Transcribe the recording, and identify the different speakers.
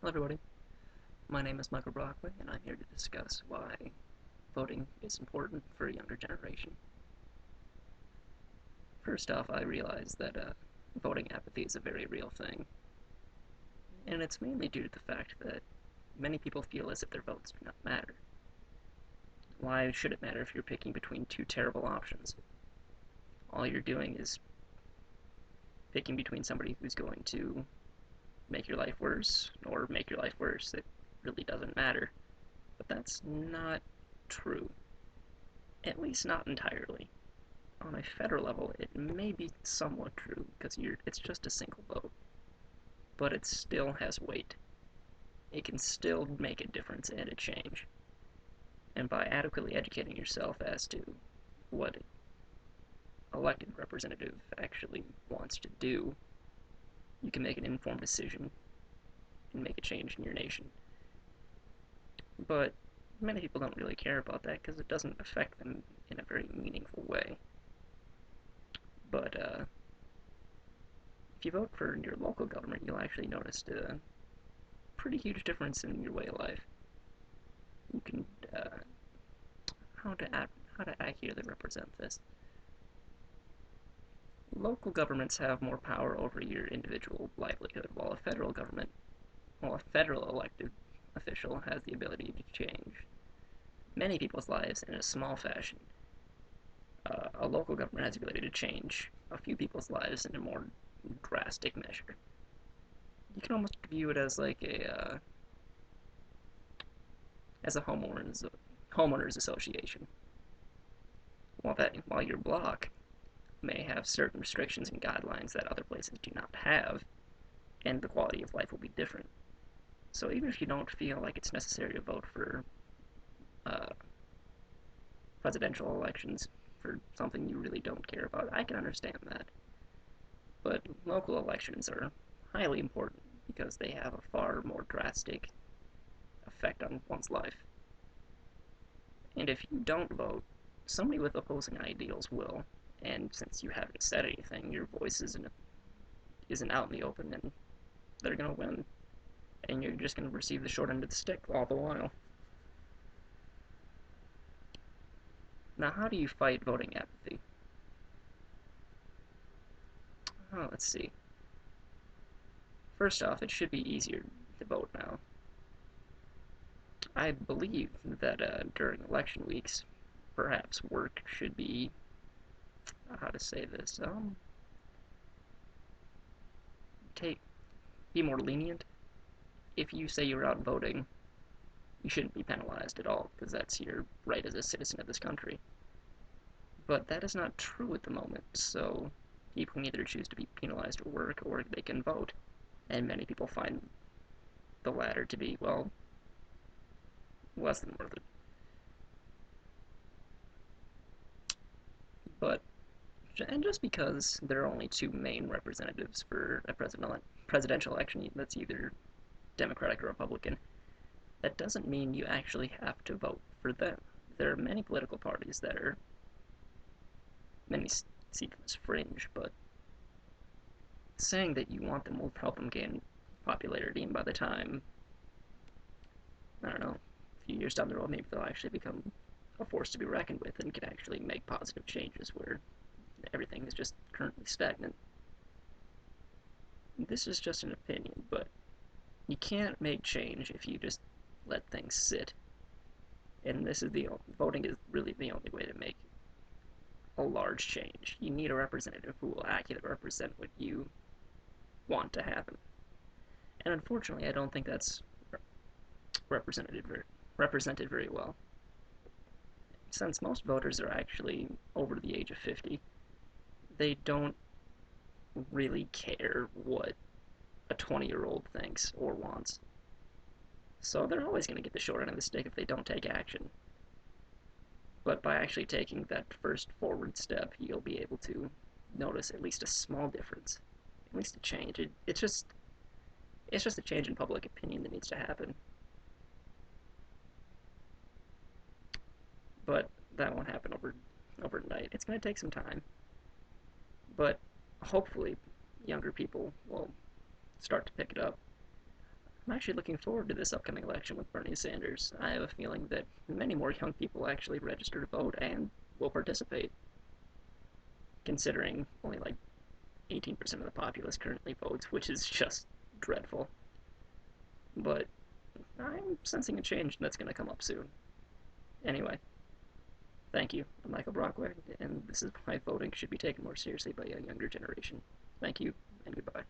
Speaker 1: everybody. My name is Michael Brockway, and I'm here to discuss why voting is important for a younger generation. First off, I realize that voting apathy is a very real thing, and it's mainly due to the fact that many people feel as if their votes do not matter. Why should it matter if you're picking between two terrible options? All you're doing is picking between somebody who's going to make your life worse or make your life worse. It really doesn't matter. But that's not true. At least not entirely. On a federal level, it may be somewhat true because it's just a single vote, but it still has weight. It can still make a difference and a change. And by adequately educating yourself as to what an elected representative actually wants to do, you can make an informed decision and make a change in your nation. But many people don't really care about that because it doesn't affect them in a very meaningful way. But if you vote for your local government, you'll actually notice a pretty huge difference in your way of life. You can how to accurately represent this. Local governments have more power over your individual livelihood, while a federal elected official has the ability to change many people's lives in a small fashion. A local government has the ability to change a few people's lives in a more drastic measure. You can almost view it as like a homeowners association. While your block may have certain restrictions and guidelines that other places do not have, and the quality of life will be different. So even if you don't feel like it's necessary to vote for uh, presidential elections for something you really don't care about, I can understand that. But local elections are highly important because they have a far more drastic effect on one's life. And if you don't vote, somebody with opposing ideals will. And since you haven't said anything, your voice isn't out in the open, and they're going to win. And you're just going to receive the short end of the stick all the while. Now, how do you fight voting apathy? Oh, let's see. First off, it should be easier to vote now. I believe that during election weeks, perhaps work should be, how to say this, take be more lenient. If you say you're out voting, you shouldn't be penalized at all because that's your right as a citizen of this country. But that is not true at the moment, so people can either choose to be penalized at work or they can vote. And many people find the latter to be, well, less than worth it. But and just because there are only two main representatives for a presidential election that's either Democratic or Republican, that doesn't mean you actually have to vote for them. There are many political parties that are, many see them as fringe, but saying that you want them will help them gain popularity, and by the time, I don't know, a few years down the road, maybe they'll actually become a force to be reckoned with and can actually make positive changes where everything is just currently stagnant. This is just an opinion, but you can't make change if you just let things sit. And voting is really the only way to make a large change. You need a representative who will accurately represent what you want to happen. And unfortunately, I don't think that's represented very well. Since most voters are actually over the age of 50, they don't really care what a 20-year-old thinks or wants. So they're always going to get the short end of the stick if they don't take action. But by actually taking that first forward step, you'll be able to notice at least a small difference, at least a change. It's just a change in public opinion that needs to happen. But that won't happen overnight. It's going to take some time. But hopefully, younger people will start to pick it up. I'm actually looking forward to this upcoming election with Bernie Sanders. I have a feeling that many more young people actually register to vote and will participate, considering only like 18% of the populace currently votes, which is just dreadful. But I'm sensing a change that's going to come up soon. Anyway, thank you. I'm Michael Brockway, and this is why voting should be taken more seriously by a younger generation. Thank you, and goodbye.